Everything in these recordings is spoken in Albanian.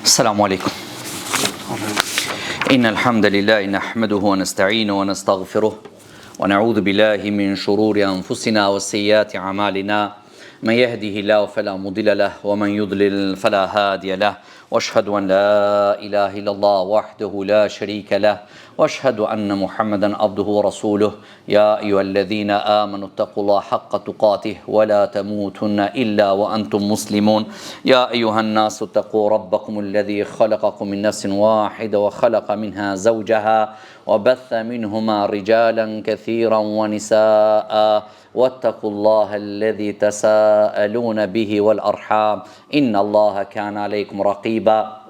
السلام عليكم. إن الحمد لله نحمده ونستعينه ونستغفره ونعوذ بالله من شرور أنفسنا وسيئات أعمالنا من يهده الله فلا مضل له ومن يضلل فلا هادي له واشهد أن لا إله إلا الله وحده لا شريك له واشهد أن محمدا عبده ورسوله يا أيها الذين آمنوا اتقوا الله حق تقاته ولا تموتن إلا وأنتم مسلمون يا أيها الناس اتقوا ربكم الذي خلقكم من نفس واحدة وخلق منها زوجها وبث منهما رجالا كثيرا ونساء واتقوا الله الذي تساءلون به والأرحام إن الله كان عليكم رقيبا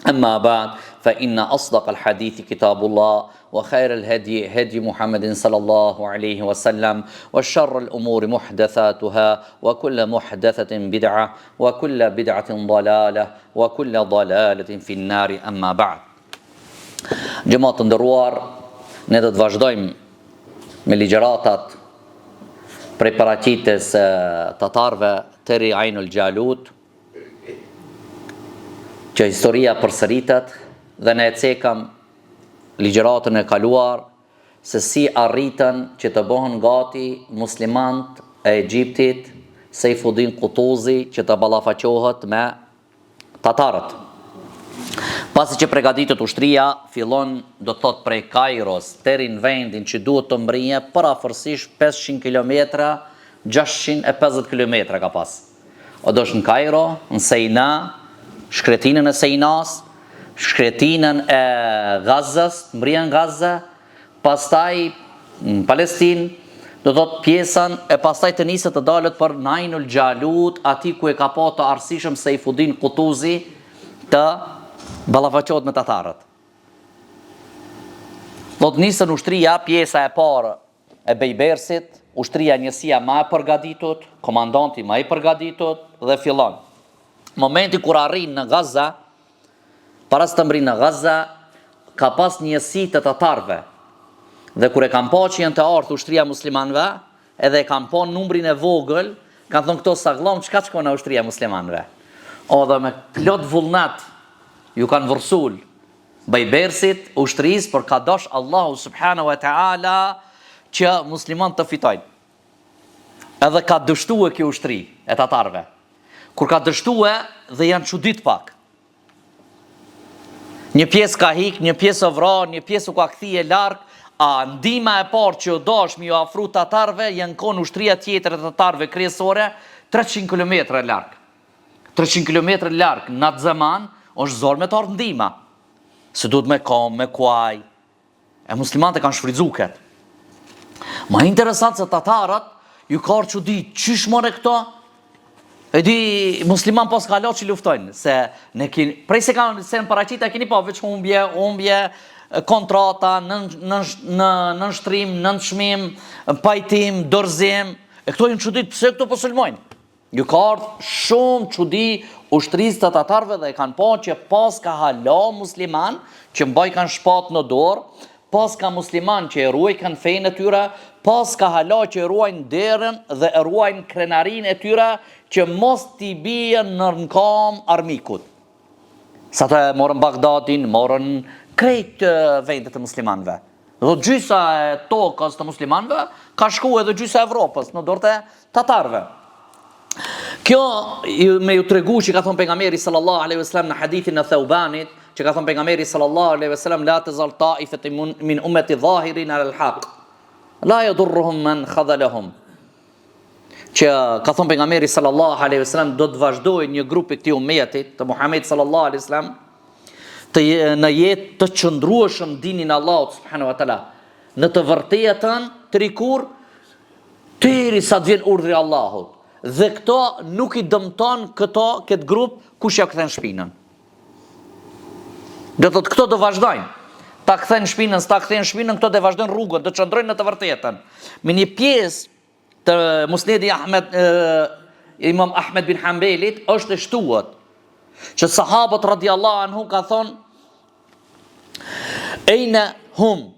أما بعد فإن أصدق الحديث كتاب الله وخير الهدي هدي محمد صلى الله عليه وسلم وشر الأمور محدثاتها وكل محدثة بدعة وكل بدعة ضلالة وكل ضلالة في النار أما بعد. Gjëmat të ndëruar, ne do të vazhdojmë me ligjëratat prej paraqitjes tatarëve Teri Ainul Gjalut, që historia përsëritet dhe ne e cekam ligjëratën e kaluar se si arritën që të bëhen gati muslimant e Egjiptit Sejfuddin Kutuzi që të ballafaqohet me tatarët. Pasi që përgatitet ushtria, fillon do të thot prej Kairos deri në vendin që duhet të mbrije, parafërsisht 500 km, 650 km ka pas. O dosh në Kairo, në Sejna, shkretinën e Sejnas, shkretinën e Gazës, mbrien Gazë, pastaj në Palestinë, do thot pjesën e pastaj të niset të dalet për Ainul Gjalut, ati ku e ka pa të arsishëm Sejfuddin Kutuzi të ballafaqohet me tatarët. Do të nisën ushtria, pjesa e parë e Bejbersit, ushtria njësia më e përgatitur, komandanti më i përgatitur dhe fillon. Momenti kur arrin në Gaza, para se të mbrinë në Gaza, ka pas njësi të tatarëve. Dhe kur e kanë pa që janë të ardhur ushtria muslimanëve, edhe e kanë pa numrin e vogël, kanë thonë këto saglom, çka shkon në ushtria muslimanëve. O dhe me plot vullnet ju kanë vërsul Bejbersit, ushtrisë, për ka dosh Allahu subhanahu wa ta'ala që musliman të fitojnë. Edhe ka dështue kjo ushtri e tatarve. Kur ka dështue dhe janë çudit pak. Një pjesë ka hik, një pjesë o vra, një pjesë u ka kthie larg, a ndima e parë që dosh mi ju afru tatarve, janë konë ushtria tjetër e tatarve kryesore, 300 km larg. 300 km larg në atë zaman, është zorë me të ardhë ndima. Se duhet me kom, me kuaj. E muslimante kanë shfridzuket. Ma interesant se tatarët, ju karë që di, qysh more këto? E di, musliman pas ka lo që luftojnë. Se ne kini, prej se kanë se në paraqita, kini pa veç humbje, kontrata, nënshtrim, nënshmim, pajtim, dorëzim. E këto jënë që di, pëse këto pësulmojnë? Ju ka ardhë shumë çudi ushtrisë të tatarëve dhe e kanë pa që pas ka hala musliman që mbaj kanë shpat në dorë, pas ka musliman që e ruaj kanë fejnë e tyre, pas ka hala që e ruajnë derën dhe e ruajnë krenarin e tyre që mos t'i bie në kam armikut. Sa të morën Bagdadin, morën krejt vendet e muslimanve. Dhe gjysa e tokës të muslimanve ka shku edhe gjysa e Evropës në dorë të tatarëve. Kjo me ju tregu që ka thonë pejgamberi sallallahu alaihi wasallam në hadithin e Thaubanit, që ka thonë pejgamberi sallallahu alaihi wasallam la tazal ta'ifatu min ummati zahirin ala al-haq la yadurruhum man khadalahum. Që ka thonë pejgamberi sallallahu alaihi wasallam do të vazhdojë një grup i këtij ummetit të Muhamedit sallallahu alaihi wasallam në jetë të qëndrueshëm dinin Allahut subhanahu wa taala, në të vërtetën trikur derisa të vjen urdhri i Allahut. Dhe këto nuk i dëmton këtë grup kush ja kthen shpinën. Do thotë këto do vazhdojnë. Ta kthen shpinën, s'ta kthen shpinën, këto do vazhdojnë rrugën, do çndrojnë në të vërtetën. Me një pjesë të Musnedi Imam Ahmed bin Hanbelit është e shtuar që sahabët radiallahu anhu ka thonë Ejna hum.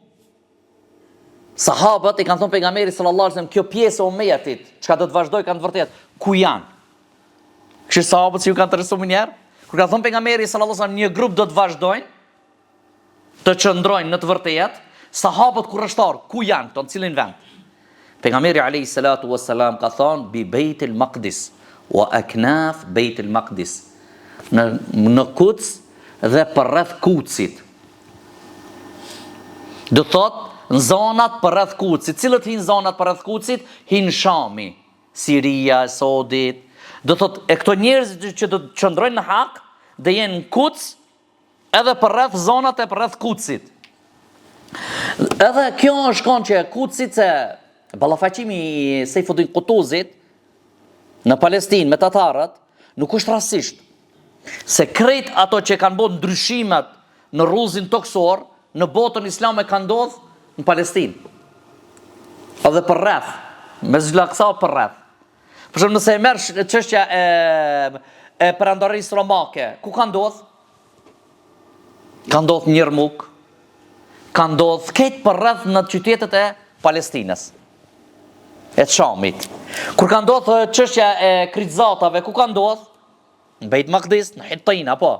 Sahabët i kanë thonë pejgamberi sallallahu alaihi wasallam, kjo pjesë e ummetit, çka do të vazhdoj kanë të vërtet, ku janë? Kështu sahabët që ju kanë të rësu më njerë, Kur ka thonë pejgamberi sallallahu alajhi wasallam një grup do të vazhdojnë të qëndrojnë në të vërtetë, sahabët kurreshtar, ku janë këto, në cilin vend? Pejgamberi alayhi salatu wassalam ka thonë bi Beitul Maqdis wa aknaf Beitul Maqdis. Në Kuds dhe përreth Kudsit. Do thotë në zonat përreth Kudsit. Cilët hinë zonat përreth Kudsit? Hinë Shami, Siria, Sodit. Do thotë e këto njerëz që do të qëndrojnë në hak, dhe jenë në Kuds edhe përreth zonat e përreth Kudsit. Edhe kjo është konë që Kudsit se ballafaqimi i Sejfuddin Kutuzit në Palestinë me tatarët nuk është rastësisht. Se krejt ato që kanë bërë ndryshimet në rruzin toksor në botën islame kanë ndodhur në Palestinë. Edhe përreth, me Zlaksa përreth. Për shembull nëse e merr çështja e perandorisë romake, ku ka ndodhur? Ka ndodhur në Jermuk, ka ndodhur këtë përreth në qytetet e Palestinës, e të Shamit. Kur ka ndodhur çështja e Krizatave, ku ka ndodhur? Në Beit Maqdis, në Hittin, apo?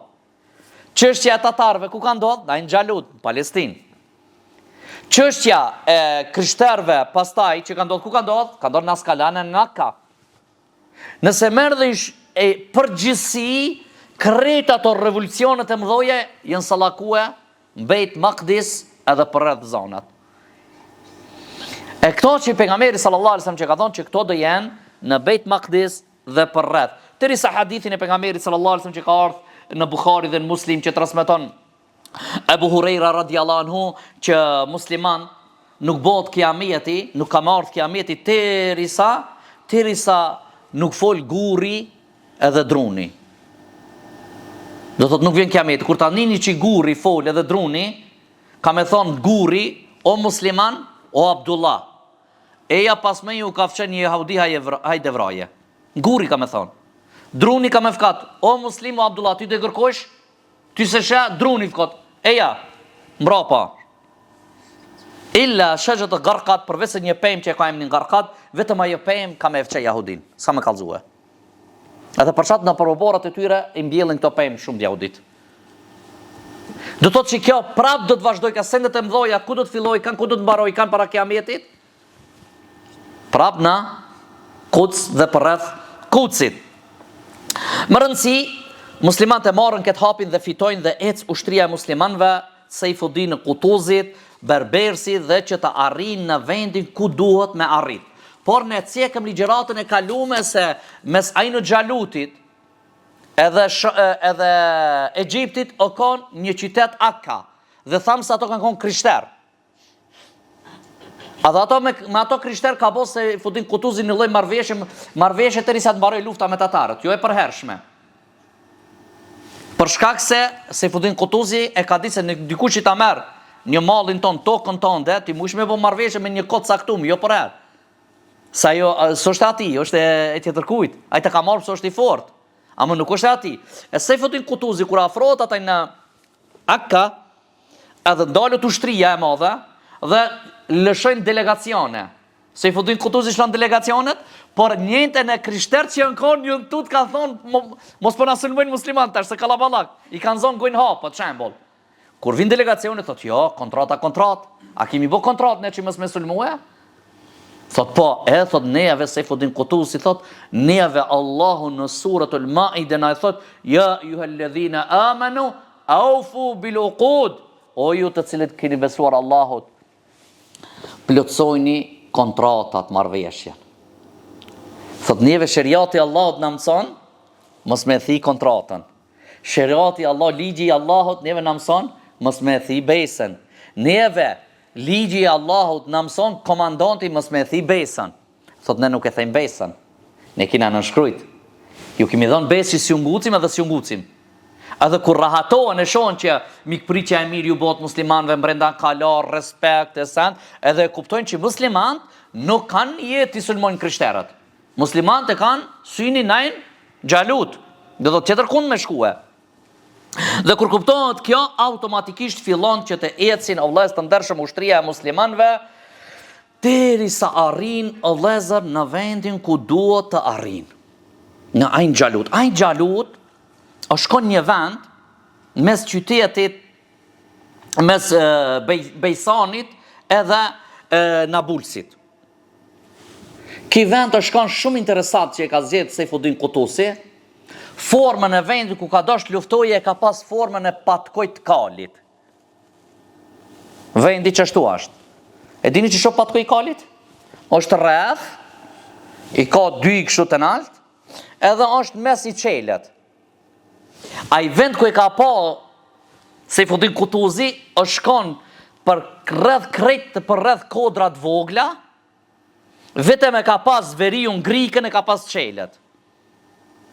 Çështja e tatarëve, ku ka ndodhur? Në Xhalut, në Palestinë. Çështja e krishterëve, pastaj që ka ndodhur, ku ka ndodhur? Ka ndodhur në Askalana, në Akka. Nëse merrësh e përgjithësi, krejt ato revolucionet e mëdhoje janë sallakue në Beit Maqdis edhe përreth zonat. E këto që pejgamberi sallallahu alajhi wasallam që ka thonë që këto do jenë në Beit Maqdis dhe përreth. Derisa hadithin e pejgamberit sallallahu alajhi wasallam që ka ardhur në Buhari dhe në Muslim që transmeton Abu Huraira radhiyallahu anhu që musliman nuk bëhet kiameti, nuk ka marrë kiameti derisa nuk fol gurri edhe druni. Do thot nuk vjen kiameti. Kur ta nini që gurri fol edhe druni, ka me thonë gurri, o musliman, o Abdullah. Eja pas me ju ka fqen një jaudi hajde vraje. Gurri ka me thonë. Druni ka me fkat, o muslim, o Abdullah, ty të kërkosh, ty se shë, druni fkat. Eja, mbrapa. Illa shëgjët të garkat, përvese një pëjmë që e ka emnin garkat, vetëm ajo pëjmë ka me fqe jahudin. Sa me kalzue. Edhe përshat në përborat e tyre, i mbjellin këto pëjmë shumë jahudit. Do të që kjo prap do të vazhdoj, ka sendet e mdoja, ku do të filloj, ku do të mbaroj, kanë para kiametit? Prap në Kuds dhe përreth Kudsit. Më rëndësi, muslimat e marrën këtë hapin dhe fitojnë dhe ecë ushtria e muslimanve, Sejfuddin Kutuzit, berbersi dhe që të arrin në vendin ku duhet me arrit. Por ne cekëm ligjeratën e kalume se mes ajnë Xhalutit edhe Egjiptit o konë një qytet Akka dhe thamë se ato kanë konë krishter. A dhe ato me ato krishter ka bo se Sejfuddin Kutuzi në lloj marrëveshje të risa të mbaroj lufta me tatarët, jo e përhershme. Për shkak se Sejfuddin Kutuzi e ka ditë se në dikush që ta merr një mallin ton, tokën tonë, ti mush me bo marrëveshje me një kot saktum, jo për herë. Sa jo, s'është ati, është e tjetër kujt. Ai të ka marrë pëse është i fort. Ama nuk është ati. E Sejfuddin Kutuzi, kur afrohet ataj në Akka, edhe ndalët ushtria e madhe, dhe lëshojnë delegacione. Sejfuddin Kutuzi shlon delegacionet, por njëntën e krishterë që janë konë, një tut ka thonë, mos për nasulmojnë musliman tash, se kalaballak. I kanë zonë gojnë hapë, të shembol. Kur vinë delegacionet, thot, jo, kontrata. A kemi bo kontrat ne që mës me sulmue? Thot, po, thot, nejave Sejfuddin Kutuzi, thot, nejave Allahu në suratul Maide, na thot, ja, juhelledhina amanu, aufu bil uqud, o ju të cilët keni besuar Allahut, plotësojni kontratat, marrëveshjen. Thot, njeve shëriati Allahut në mëson, mos me thi kontratën. Shëriati Allah, ligji i Allahut, njeve në mëson, mos me thi besën. Njeve, ligji i Allahut në mëson, komandanti mos me thi besën. Thot, ne nuk e thejmë besën. Ne kina nënshkrujt. Ju kemi dhënë besë që si ungucim edhe si ungucim. Edhe kur rahatohen e shonë që mikpritja e mirë ju bot muslimanve mbrenda kalar, respekt e send, edhe kuptojnë që muslimant nuk kanë jetë i sulmojnë krishterët. Muslimant e kanë syni najnë Xhalut, dhe do tjetër kund me shkue. Dhe kur kuptohet kjo, automatikisht fillon që të ecin o vëllezër të ndershëm ushtria e muslimanve, derisa arrin o vëllezër në vendin ku duhet të arrin. Në Ajnë Xhalut. Ajnë Xhalut o shkon një vend mes qytetit, mes Bejsanit edhe Nabulsit. Ky vend është shkon shumë interesant që e ka zgjedhur Saifuddin Kutusi. Formën e vendit ku ka dosh luftoje e ka pas formën e patkojt kalit. Vendi që ashtu është. E dini që shoh patkoj kalit? Është rreth, i ka 2 kështu të nalt, edhe është mes i qelet. Ai vend ku e ka pa Saifuddin Kutusi është shkon për rreth krejt për rreth kodrat vogla, vetëm e ka pas veriun grikën, e ka pas qelet.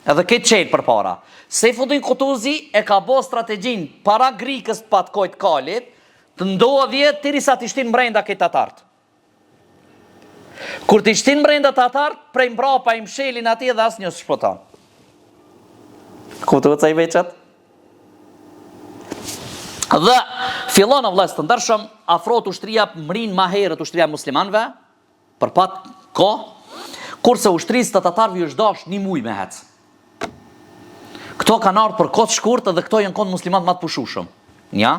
Edhe këtë qelë për para. Saifuddin Kutusi e ka bo strategjin para grikës të patkojt kalit, të ndodhje derisa të ishtin mbrenda këtë tatartë. Kur të ishtin mbrenda tatartë, prej mbrapa i mshelin ati dhe asë një së shpëton. Kuptuat sa i veqet? Dhe fillon o vllezër të ndershëm, afrohet ushtria, mrin ma herët ushtria muslimanëve, për pat ko, kurse ushtrisë të tatarëve është dash një muj me hec. Këto kanë ardhur për kohë të shkurtë dhe këto janë konë muslimanë më të pushueshëm. Ja.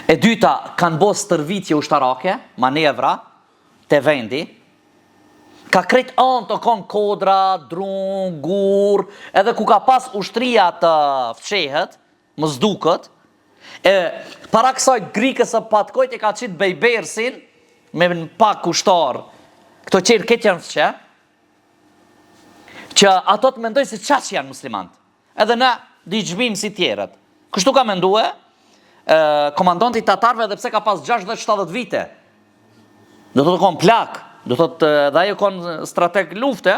E dyta, kanë bërë stërvitje ushtarake, manevra te vendi. Ka krejt anë të konë kodra, drum, gur, edhe ku ka pas ushtria të fshehet, më zdukët. E para kësaj grikës së patkojt e ka qitë Bejbersin me pak ushtar. Këto qerë këtë janë fshe, që ato të mendoj se qaç janë muslimantë. Edhe ne digjbim si tjerët. Kështu ka mendue komandanti tatarve, edhe pse ka pas 60-70 vite. Do të konë plak, do të dhe ajo konë strateg lufte,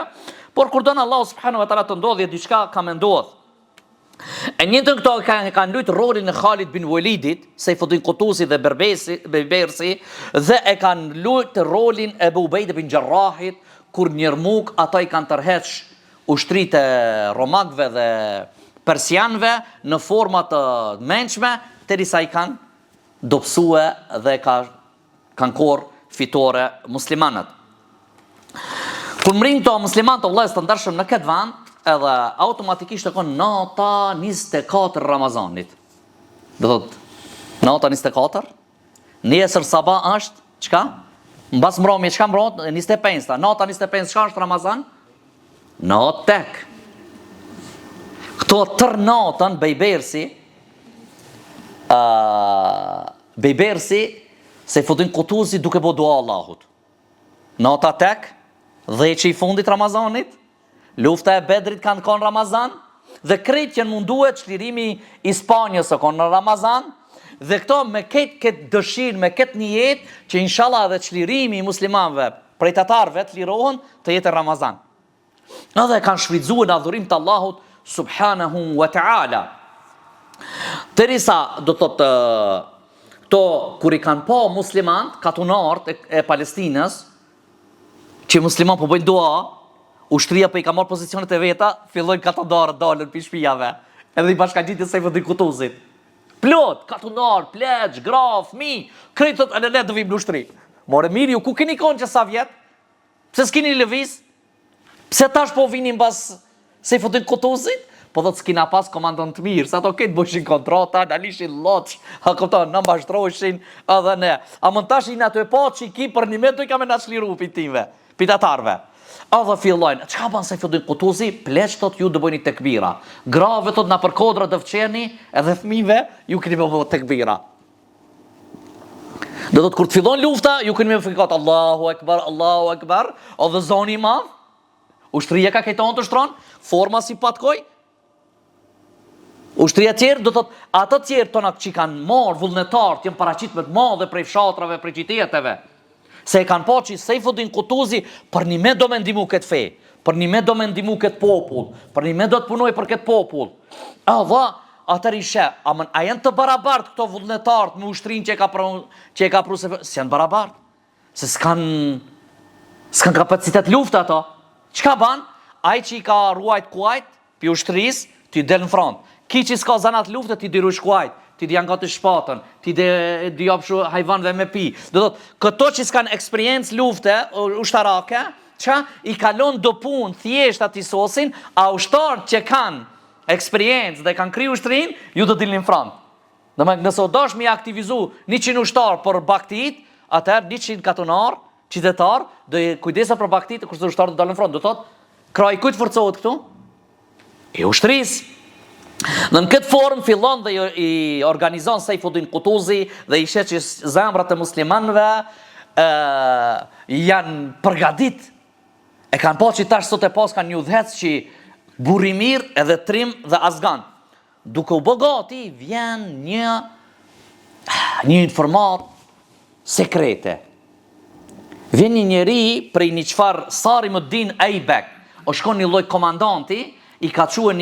por kur donë Allahu subhanahu wa taala të ndodhje diçka ka me ndodh. E njëjtën këto kanë luajtur rolin e Khalid bin Walidit, Saifuddin Kutusi dhe Bejbersi, dhe e kanë luajtur rolin e Abu Ubejd bin Jarrahit, kur në Jarmuk ata i kanë tërheq ushtritë e romakëve dhe persianëve në forma të mençme, derisa i kanë dobësue dhe kanë korë fitore muslimanët. Kur mrin të muslimanët o vllezër të ndershëm në këtë vend, edhe automatikisht e konë nata 24 Ramazanit. Do thot, nata 24, nesër sabah është, çka? Mbas mbrëmje, çka mbrot? 25, nata 25 çka është Ramazan? Natë tek. Këto tër natën Bejbersi Saifuddin Kutusi duke bo dua Allahut. Nata tek, dheqi i fundit Ramazanit, lufta e Bedrit kanë konë Ramazan, dhe krejt janë munduar çlirimi i Spanjës o konë në Ramazan, dhe këto me këtë dëshirë, me këtë nijet, që inshallah dhe çlirimi i muslimanëve prej tatarëve të lirohen të jetë Ramazan. Edhe kanë shfrytzuar në adhurim të Allahut subhanahu wa ta'ala. Derisa do thotë këto kur i kanë pa muslimant, katunart e Palestinës, që musliman po bëjnë dua, ushtria po i ka marrë pozicionet e veta, fillojnë katunarët dalën pi shtëpive. Edhe i bashkangjitin Saifuddin Kutusit. Plot, katunar, pleq, gra, fëmijë, krejtët e le të vim në ushtri. More mirë, ju ku keni konë që sa vjet? Pse s'keni lëviz? Pse tash po vinin pas Saifuddin Kutusit? Po do të s'kina pas komandant të mirë, sa to këtë bëshin kontrata, në lishin loç, a këpëton, në mbashtrojshin, edhe ne. A mën tash i në të e po që i ki për një metë, i ka me në shliru pitive, pitatarve. Edhe fillojnë, çka ban Saifuddin Kutusi? Pleq thot ju dë bëjni tekbira. Grave thot na për kodra të fqeni, edhe fëmijëve ju keni me bëjnë tekbira. Do thot kur të fillon lufta, ju keni me fikat Allahu Akbar, edhe zoni i madh, ushtria ka këton të shtron, forma si patkoj. Ushtria tjerë, do thot, ata tjerë tona që kanë marrë vullnetar, të jenë paraqit me të madhe prej fshatrave, prej qyteteve. Se e kanë po që Saifuddin Kutusi për një me do me ndimu këtë fe, për një me do me ndimu këtë popull, për një me do të punoj për këtë popull. Edhe, atër ishe, a janë të barabart këto vullnetarët me ushtrin që e ka pru se janë barabart. Se s'kan kapacitet luftë ato. Qka ban? Aj që i ka ruajt kuajt, pi ushtris, ti del në front. Ki që s'ka zanat luftë, ti di rush kuajt. Ti di janë gati shpatën, ti di japshu hajvanve me pi. Do thot, këto që s'kan eksperiencë lufte, ushtarake, që i kalon do punë thjesht ati sosin, a ushtarët që kanë eksperiencë dhe kanë kriju ushtrin, ju do dilni në front. Dhe me nëse o dosh me aktivizu 100 ushtar për baktit, atëherë 100 katonar, qytetar, do kujdesa për baktit, kurse ushtar do dalën në front. Do thot, kraj kujt forcohet këtu? E ushtris. Dhe në këtë formë fillon dhe i organizon Sejfuddin Kutuzi dhe i shet që zemrat e muslimanëve janë përgadit. E kanë po që tash sot e pas kanë një udhëhec që Burimir edhe Trim dhe Azgan. Duke u bogati vjen një informat sekrete. Vjen një njeri prej një qfar Sarimuddin Ejbek. O shkon një lloj komandanti, i ka quë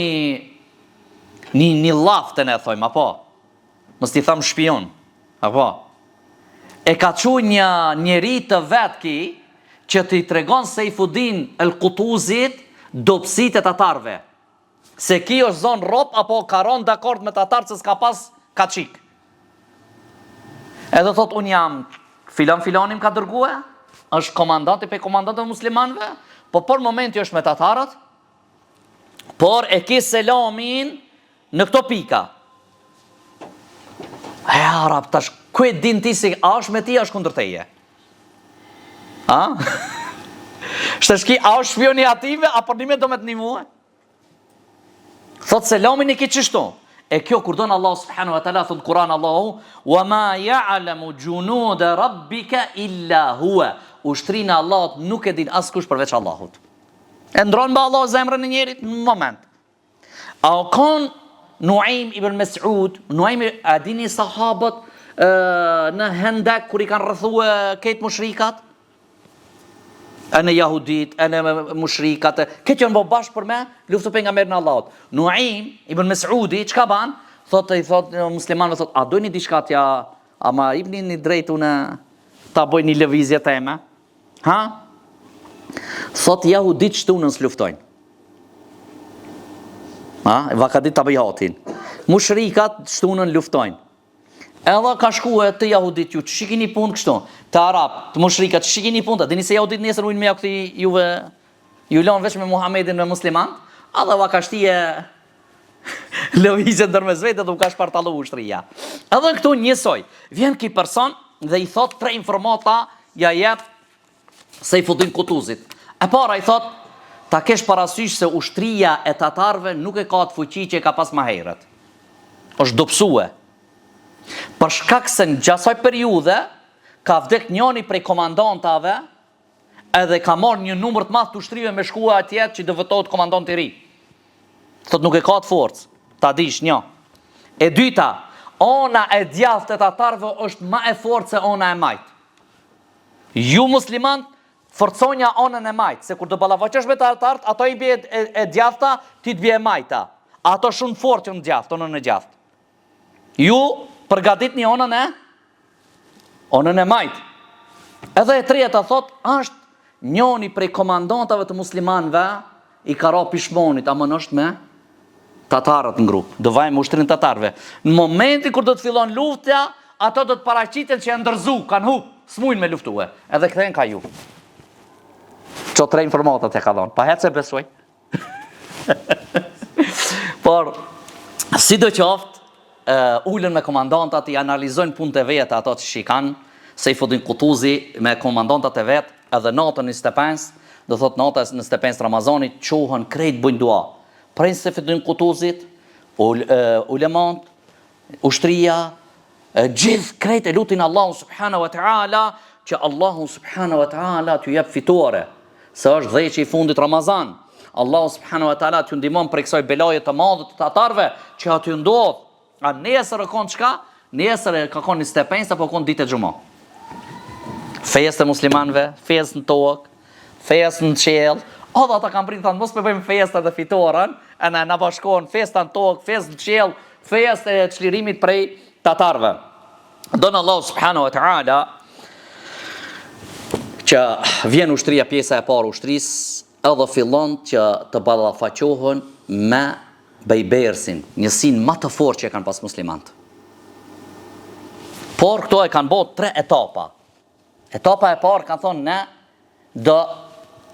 një laftën e thojmë, apo? Mos t'i tham shpion, apo? E ka quë një njeri të vetë ki, që t'i tregon Sejfuddin el Kutuzit dopsit e tatarve. Se ki është zonë rop, apo karon dakord me tatarë se s'ka pas ka qik. Edhe thot, unë jam filanim ka dërgue, është komandanti pe komandantëve muslimanve, po për momenti është me tatarët, por e ki selamin në këto pika. E Arab, tash, ku e din ti si a është me ti, a është kundër teje? A? Shtashki, a është shpioni ative, a për nime do me të një muë? Thot selamin e ki qështu. E kjo kur donë Allah subhanahu wa ta'ala, thot Kur'an Allahu, wa ma ja'lamu junuda rabbika illa huwa. Ushtrinë e Allahut nuk e din askush përveç Allahut. E ndronë ba Allah zemrën e njerit në moment. A o kon Nuaim ibn Mes'ud, Nuaim a dini sahabët në Hendek kër i kanë rrëthue këtë mushrikat? E në jahudit, e në mushrikat, këtë janë bo bashkë për me, luftu për nga merë në Allahot. Nuaim ibn Mes'udi, qka ban? I thot muslimanëve, thot, a dojni diçka tja, a ma ibni një drejtu në ta boj një lëvizje teme? Ha? Thot jahudit shtunën s'luftojnë. Vakadit të bëjhatin. Mushrikat shtunën luftojnë. Edhe ka shkue të jahudit ju, që shikini punë kështu, të Arab, të mushrikat, që shikini punë, të dini se jahudit nesër ujnë me ja këti juve, ju lonë veç me Muhammedin me musliman, edhe va ka shtije lëvizje ndërmes vetë dhe u ka shpartalu ushtria. Edhe këtu njësoj, vjen ki person dhe i thot 3 informata ja jep Sejfuddin Kutuzit. E para i thot, ta kesh parasysh se ushtria e tatarve nuk e ka të fuqi që e ka pas ma herët. Është dopsue. Për shkak se në gjasaj periude ka vdek njoni prej komandantave edhe ka marrë një numër të madh të ushtrive me shkua atjet që dëvëtohet komandant i ri. Thot nuk e ka të forcë, ta dish një. E dyta, ona e djathtë e tatarve është ma e fortë se ona e majtë. Ju muslimant, forconja onën e majtë, se kur të balafaqesh me tatartë, ato i bje e djathta, ti të bje e majta. Ato shumë fortë që në djathtë, onën e djathtë. Ju përgatit një onën e majtë. Edhe e treta thot, është njoni prej komandantave të muslimanve, i ka ra pishmonit, ama nështë me tatarët në grupë, do vajmë ushtrin tatarve. Në momenti kur do të fillon luftja, ato do të paraqiten që e ndërzu, kanë hupë, s'mujnë me luftue, edhe këthejnë ka ju. Qo 3 informatat e ka dhonë, pa hecë e besoj. Por, si do qoftë, ullën me komandantat, i analizojnë punët e vetë ato që shikan, Sejfuddin Kutuzi me komandantat e vetë, edhe natën në Stepens, do thot natës në Stepens Ramazanit, qohën krejt bujnë dua. Prej Sejfuddin Kutuzit, ulemant, ushtria, gjithë krejt e lutin Allahu subhanahu wa ta'ala, që Allahu subhanahu wa ta'ala t'ju jep fitore, se është dheqi i fundit Ramazan. Allahu subhanahu wa ta'ala t'ju ndimon për kësaj belaje të madhe të tatarve, që aty ndodh. A nesër e konë qka? Nesër e ka konë një Stepens, apo konë ditë e gjuma. Fejes të muslimanve, fejes në tokë, fejes në qelë, edhe ata kam pritë, thënë, mos me bëjmë fejes të fitoren, e në bashkohen fejes të në tokë, fejes në qelë, fejes të çlirimit prej tatarve. Donë Allah subhanahu wa ta'ala, që vjen ushtria pjesa e parë ushtris, edhe fillon që të ballafaqohen me Bejbersin, njësin më të fortë që e kanë pas muslimantë. Por këto e kanë bërë 3 etapa. Etapa e parë kanë thonë ne do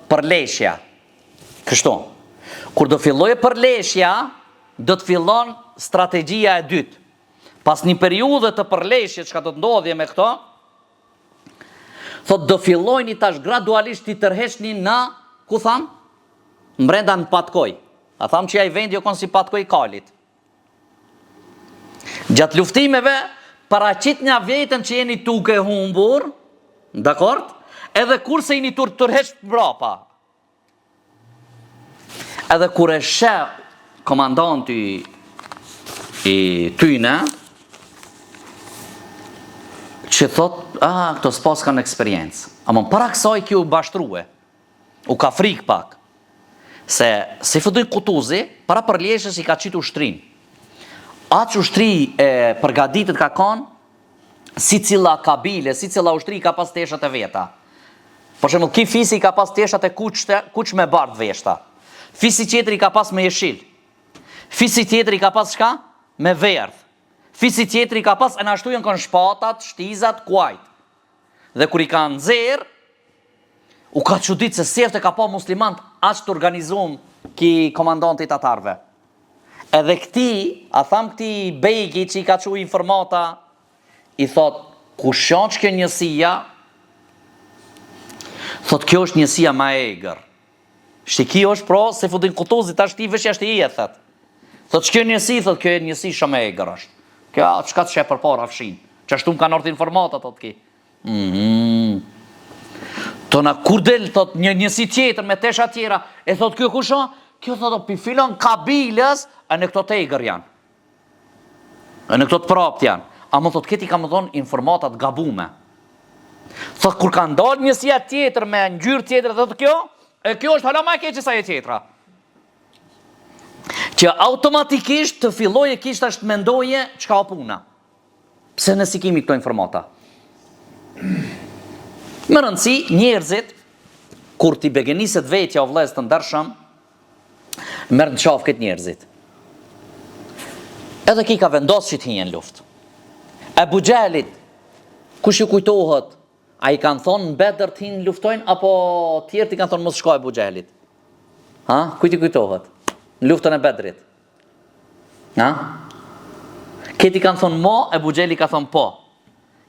përleshja. Kështu. Kur do filloje përleshja, do të fillon strategjia e dytë. Pas një periudhe të përleshje që ka të ndodhje me këto, thot do fillojni tash gradualisht të tërheqni në, ku tham? Mbrenda në patkoj. A tham që ja i vendi jo konë si patkoj kalit. Gjatë luftimeve, paraqit një vetën që jeni tuke humbur, dakord? Edhe kur se jeni tërheq brapa. Edhe kur e sheh komandanti i tyne, që thot, këto s'pas kanë eksperiencë. Amon para kësaj kjo u bashtrue, u ka frik pak. Se Saifuddin Kutuzi, para përleshës i ka qitë ushtrin. Atë ushtri e përgaditit ka kanë, si cila kabile, si cila ushtri ka pas teshat e veta. Por shembull, ki fisi ka pas teshat e kuq me bardh veshta. Fisi tjetri ka pas me jeshil. Fisi tjetri ka pas shka? Me verdh. Fisi tjetri ka pas, e na ashtu janë kanë shpatat, shtizat, kuajt. Dhe kur i ka nxerr, u ka çudit se sefte ka pa muslimant ashtë të organizum ki komandanti tatarve. Edhe këti, a tham këti bejgi që i ka që informata, i thot, ku shon që kjo njësia, thot, kjo është njësia ma egrë. Shti kjo është pro, Saifuddin Kutuzi, ta shti vëshja shti i e thët. Thot, që kjo njësi, thot, kjo njësi shumë e egrë është. Kjo, qëka të shë për para fshin, që ashtu më ka nërtë informata, thot ki. Tona kur del, thot, një njësi tjetër me tesha tjera, e thot, kjo kusha, kjo thot, pi filon kabilës, e në këto të egrë janë. E në këto të prapt janë. A më thot, këti ka më thonë informatat gabume. Thot, kur ka ndalë njësia tjetër me ngjyrë tjetër, thot, kjo, e kjo është hala ma e keqë sa e tjetra. Që automatikisht të filloj e kishtë ashtë mendoje që ka o puna. Pse nësi kimi këto informata? Më rëndësi, njerëzit, kur t'i begeniset vetja o vlez të ndërshëm, mërë në qafë këtë njerëzit. Edhe ki ka vendos që t'hinjen luft. Ebu Gjelit, kush ju kujtohet, a i kanë thonë në Bedër t'hinë luftojnë, apo tjerë t'i kanë thonë mos shkoj Ebu Gjelit? Kujti kujtohet? Në luftën e Bedrit. Këti kanë thonë mo, Ebu Gjeli ka thonë po.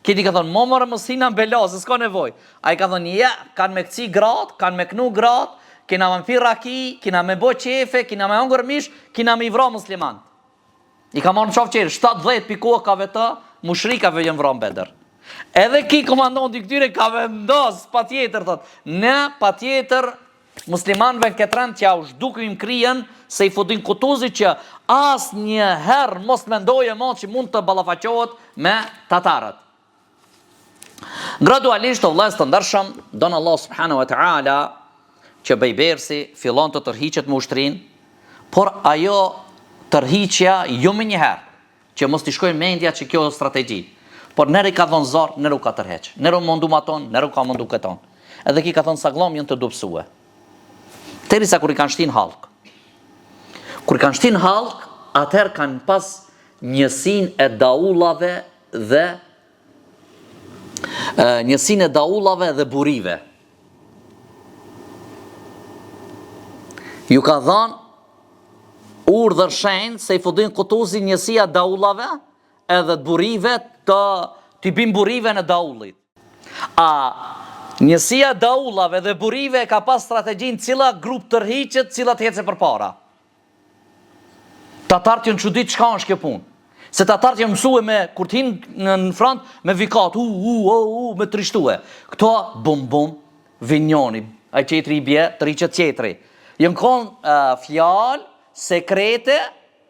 Këti ka thonë mo mërë mos hina në bela, se s'ka nevoj. A i ka thonë ja, kanë me këci gratë, kanë me knu gratë, kina me pi raki, kina me bo qefe, kina me ongër mish, kina me i vra muslimant. I ka marrë në qafë qërë, 7-10 pikokave të, mushrikave jenë vra në Bedër. Edhe ki komandon të këtyre ka vendos, pa tjetër, thot, ne pa tjetër, muslimanve në këtë rend që u shdukim kryen Saifuddin Kutuzi që as një herë mos mendoje ma që mund të ballafaqohet me tatarët. Gradualisht, o vëllezër të ndershëm, don Allah subhanahu wa taala që Bejbersi fillon të tërhiqet me ushtrin, por ajo tërhiqja jo më një herë, që mos t'i shkojnë mendja që kjo është strategji. Por nere i ka thonë zor, nere u ka tërheq. Nere u mundu ma ton, nere u ka mundu këton. Edhe ki ka thonë saglom jënë të dupsue. Terisa kur i kanë shtin halk. Kur i kanë shtin halk, atëherë kanë pas njësin e daullave dhe burive. Ju ka dhanë urdhër shenjë Saifuddin Kutuzi njësia daullave edhe të burive të bim burive në daullit. Njësia daullave dhe burive ka pas strategjin cila grup tërhiqet, cila të hece për para. Tatartë jënë qudit qka është kjo punë. Se tatartë jënë mësue me, kur t'hinë në front, me vikat, me trishtue. Këto, bum, vinjoni, a i qetri i bje, të riqet qetri. Jënë konë fjalë, sekrete,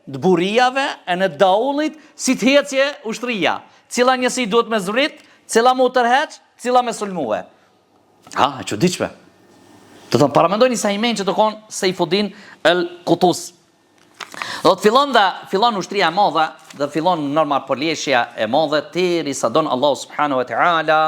të burijave, e në daullit, si të hecje ushtria. Cila njësi duhet me zrit, cila mu tërheq, cila me sulmue. E që diqme. Të thëmë, paramendoj një sa i menë që të konë Saifuddin el Kutus. Do të fillon ushtria e madhe, dhe fillon normal përleshja e madhe, tëri sa donë Allah subhanahu wa ta'ala,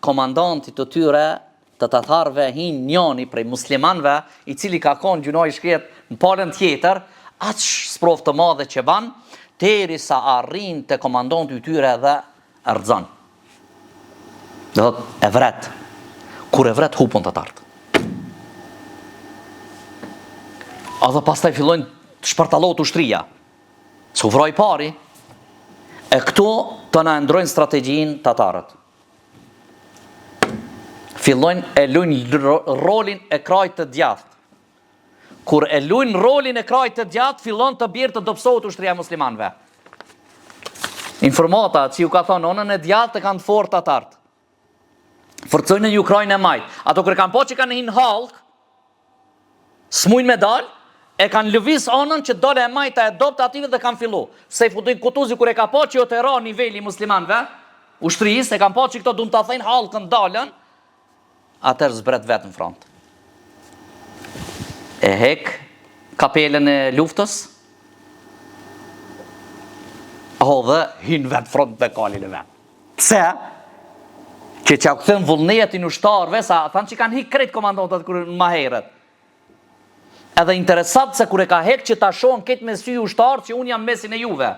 komandantit të tyre, të tatarve hin njoni prej muslimanve, i cili ka konë gjunoj shkret në palën tjetër, aq sprov të madhe që ban, tëri sa arrin të komandantit të tyre dhe ërdzan. Dhe e vret. Kur e vret, hupon të tartë. A dhe pas taj fillojnë të shpartalot ushtria. Su vroj pari, e këtu të na ndrojnë strategjin tatarët. Fillojnë e lujnë rolin e krajt të djathtë. Kur e lujnë rolin e krajt të djathtë, fillon të bjerë të dobësohet ushtria e muslimanëve. Informata që ju ka thonë onën e djathtë kanë të fortë tatarët. Forcojnë në Ukrainë e majtë. Ato kërë kanë po që kanë hinë halkë, s'mujnë me dalë, e kanë lëviz onën që dole e majta e doptë ative dhe kanë fillu. Sejfuddin Kutuzi kër e ka po që jo të ra nivelli muslimanëve, ushtrisë, e kanë po që këto du në të thejnë halkën dalën, atër zbret vetë në front. E hek kapelen e luftës, dhe hinë vetë front dhe kalin e vetë. Pse? Që u këthën vullnetin ushtarve, sa thanë që kanë hik krejt komandantët kërë në maheret. Edhe interesat se kër e ka hek që ta shonë këtë me sy ushtarë që unë jam mesin e juve.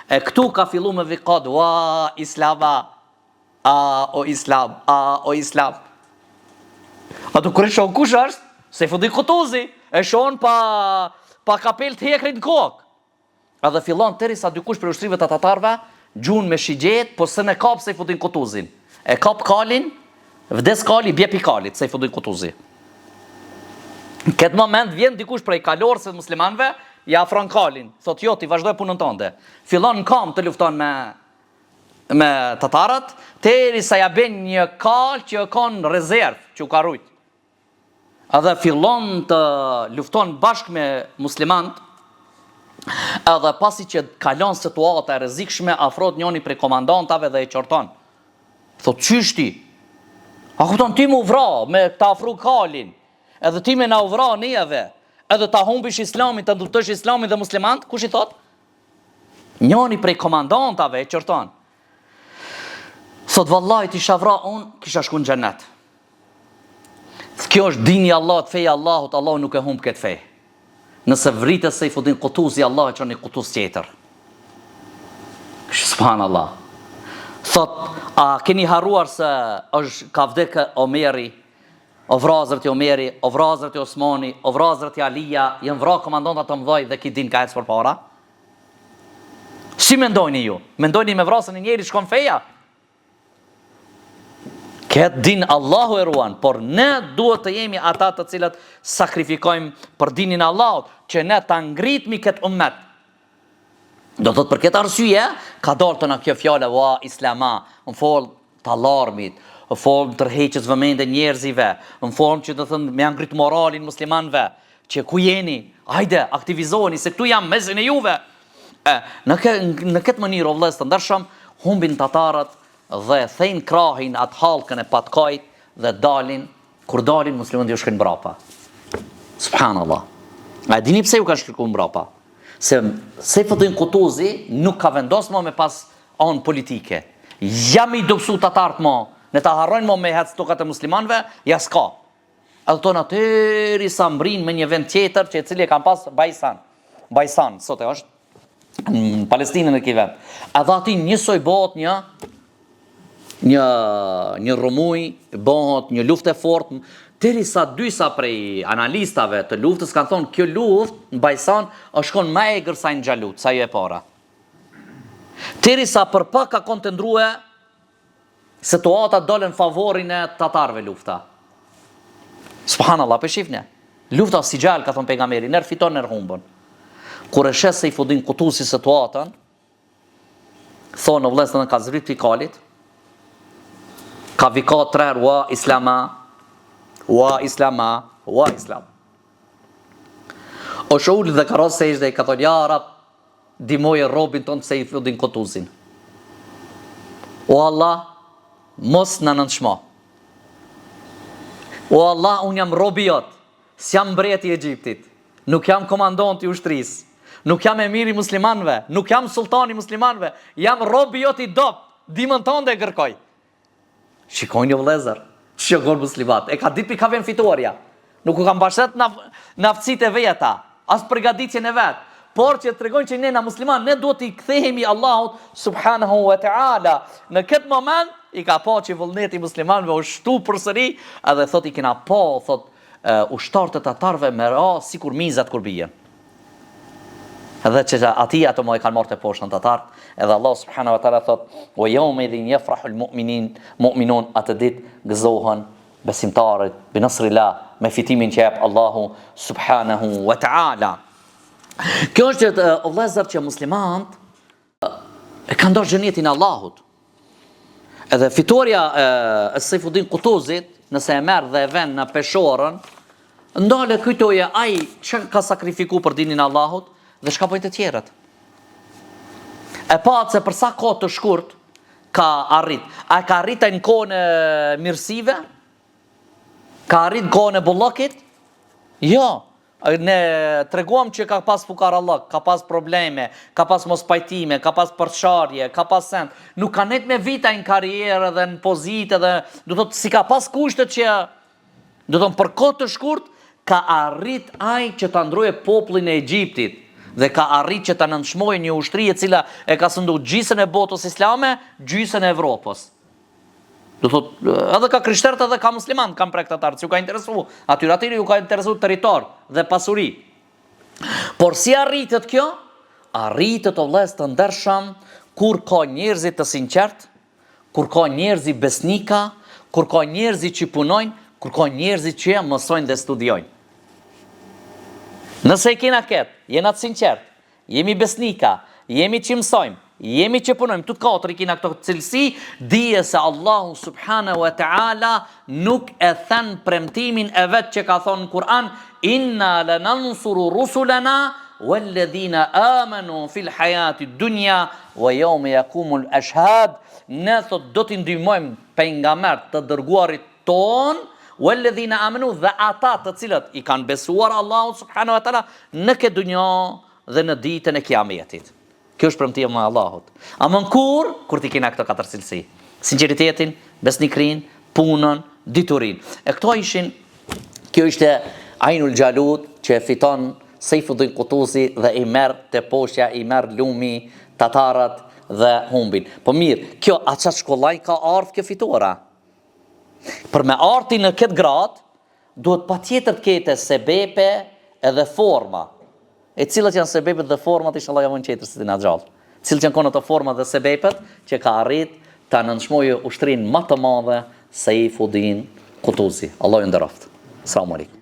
E këtu ka fillu me vikad, wa, islama, o islam, o islam. Atu kër e shonë kush është, Sejfuddin Kutuzi, e shonë pa kapel të hekrit në kokë. Edhe fillon tëri sa dykush për ushtrive të tatarve, gjun me shigjet, po së ne kap Sejfuddin Kutuzin. E kap kalin, vdes kali, bjepi kalit, Sejfuddin Kutuzi. Në këtë moment vjen dikush prej kalorëse të muslimanve, ja afron kalin, thot jo, ti vazhdoj punën tënde. Fillon në kam të lufton me tatarat, teri sa ja ben një kal që kanë rezervë, që u ka rujt. Edhe fillon të lufton bashkë me muslimant, edhe pasi që kalon situata e rrezikshme, afrohet njëri prej komandantave dhe e qorton. Thot, qyshti? A kupton ti mu vra me ta afru kalin, edhe ti me na u vra njeve, edhe ta humbish islamin, të ndërtosh islamin dhe muslimant, kush i thot? Njëri prej komandantave e qorton. Thot, vallaj, ti shavra unë, kisha shku në xhenet. Kjo është dini Allah, të feja Allahut, Allah nuk e humb këtë fej. Nëse vritë Sejfuddin Kutuzi, Allah e që një Kutuz tjetër. Subhanallah. Thot, a keni haruar se ka vdekë Omeri, o vrazërt e Omeri, o vrazërt e Osmani, o vrazërt e Alija, jenë vra komandantat të mdoj dhe ki din ka ecë për para? Si mendojni ju? Mendojni me vrasën e njeri shkon feja? Këtë din Allahu e ruan, por ne duhet të jemi ata të cilët sakrifikojmë për dinin Allahut, që ne ta ngritmi këtë ummet. Do thot për këtë arsye, ka dalë të na kjo fjale, wa islama, në formë të alarmit, në formë të rheqës vëmendje njerëzive, në formë që të thënë me ngrit moralin muslimanve, që ku jeni, hajde, aktivizoheni, se këtu jam mesin e juve. Në këtë mënyrë, o vëllezër të ndershëm, humbin tatarët, dhe thejnë krahin atë halkën e patkajt dhe dalin, kur dalin muslimanët ju shkojnë mbrapa. Subhanallah. A dini pse ju ka shkuar mbrapa? Se Sejfuddin Kutuzi nuk ka vendosur më me pas anë politike. Jam i dobësu tatarët më, ne ta harrojnë më me hec tokat e muslimanëve, ja s'ka. Ato tonë atëri sa mbrin me një vend tjetër që i cili e kanë pas Bajsan, sot e është në Palestinën e këtij vend. Edhe aty njësoj bëhet një rrëmuj, bëhet një luftë e fortë, derisa dysa prej analistave të luftës kanë thonë kjo luftë në Bajsan është shkon më e egër sa në Xhalut, sa jo e para. Derisa për pak ka kontendrue situata dole në favorin e tatarëve lufta. Subhanallah, për shifne. Lufta si gjallë, ka thonë pejgamberi, nërë fiton, nërë humbën. Kur e shes Sejfuddin Kutuzi situatën, thonë në vlesën e ka zrit për kalit, ka vikat trer, wa islama, wa islama, wa islam. O shoulli dhe ka rosë sejsh dhe i ka thonë, ja rap, dimoje robin tonë Sejfuddin Kutuzin. O Allah, mos në nënshmo. O Allah, unë jam robi jotë, s'jam mbreti i Egjiptit, nuk jam komandant i ushtrisë, nuk jam emiri muslimanve, nuk jam sultani muslimanve, jam robi jotë i dop, dimën tonë dhe gërkoj. Shikojnë një vlezër, shikojnë muslimat, e ka ditë për ka ven fituarja, nuk u kam bashkët naftësit e veta, as përgaditjen e vetë, por që të tregojnë që ne na musliman, ne duhet i kthehemi Allahut subhanahu wa ta'ala. Në këtë moment, i ka pa që vullneti muslimanve u shtu përsëri, edhe thot i kena pa, thot, ushtarët e tatarve me ra, si kur mizat kur bije. Edhe që ati ato më e kanë marrë të poshtë në tatar, edhe Allah subhanahu wa taala thot: "Wa yawma idhin yafrahul mu'minun", atë ditë gëzohen besimtarët bi nasrillah, me fitimin që jep Allahu subhanahu wa taala. Kjo është o vëllezër që muslimanët e kanë dorë xhenetin e Allahut. Edhe fitoria e Saifuddin Qutuzit, nëse e merr dhe e vën në peshorën, ndale kujtoje ai çka ka sakrifiku për dinin e Allahut dhe çka bojnë të tjerët. E pa se për sa kohë të shkurt ka arrit. A ka arrit në kohën e mirësive? Ka arrit në kohën e bullokit? Jo. Ne treguam që ka pas fukarallëk, ka pas probleme, ka pas mos pajtime, ka pas përçarje, ka pas send. Nuk ka net me vita në karrierë dhe në pozitë dhe do të thotë si ka pas kushtet që do të thonë për kohë të shkurt ka arrit ai që ta ndroje popullin e Egjiptit dhe ka arrit që ta nënshmojë një ushtri e cila e ka sëndu gjysën e botës islame, gjysën e Evropës. Do thot, edhe ka krishterët edhe ka musliman kanë prej këtatarët, ju ka interesu, atyre ju ka interesu territor dhe pasuri. Por si arritet kjo? Arritet o vëllezër të ndershëm kur ka njerëzit të sinqert, kur ka njerëzit besnika, kur ka njerëzit që punojnë, kur ka njerëzit që mësojnë dhe studiojnë. Nëse i kena ketë, jena të sinqert, jemi besnika, jemi që mësojmë, jemi që punojmë, të katër i kena këto cilësi, dije se Allahu subhanahu wa ta'ala nuk e thënë premtimin e vetë që ka thonë në Kur'an: "Inna lanansuru rusulana walladhina amanu fil hayati dunya wa yawma yaqumul ashhad." Ne thot do t'i ndihmojmë pejgambert të dërguarit ton, walladhina amanu, dhe ata të cilët i kanë besuar Allahu subhanahu wa ta'ala në këtë dunjë dhe në ditën e kiametit. Kjo është premtimi i Allahut. Amon kur ti kena këto katër cilësi: sinqeritetin, besnikrin, punën, diturin. E këto ishin, kjo ishte Ainul Gjalut që e fiton Saifuddin Qutuzi dhe i merr te poshja, i merr lumi, tatarët dhe humbin. Po mirë, kjo aça shkollaj ka ardhur kjo fitore. Për me arti në këtë grad, duhet patjetër të ketë sebepe edhe forma. E cilat janë sebepet dhe format, inshallah javën tjetër si na gjallë. Cilat janë kono të format dhe sebepet që ka arrit ta nënshmojë ushtrinë më të madhe Saifuddin Qutuzi. Allahu ju nderoft. Asalamu alaikum.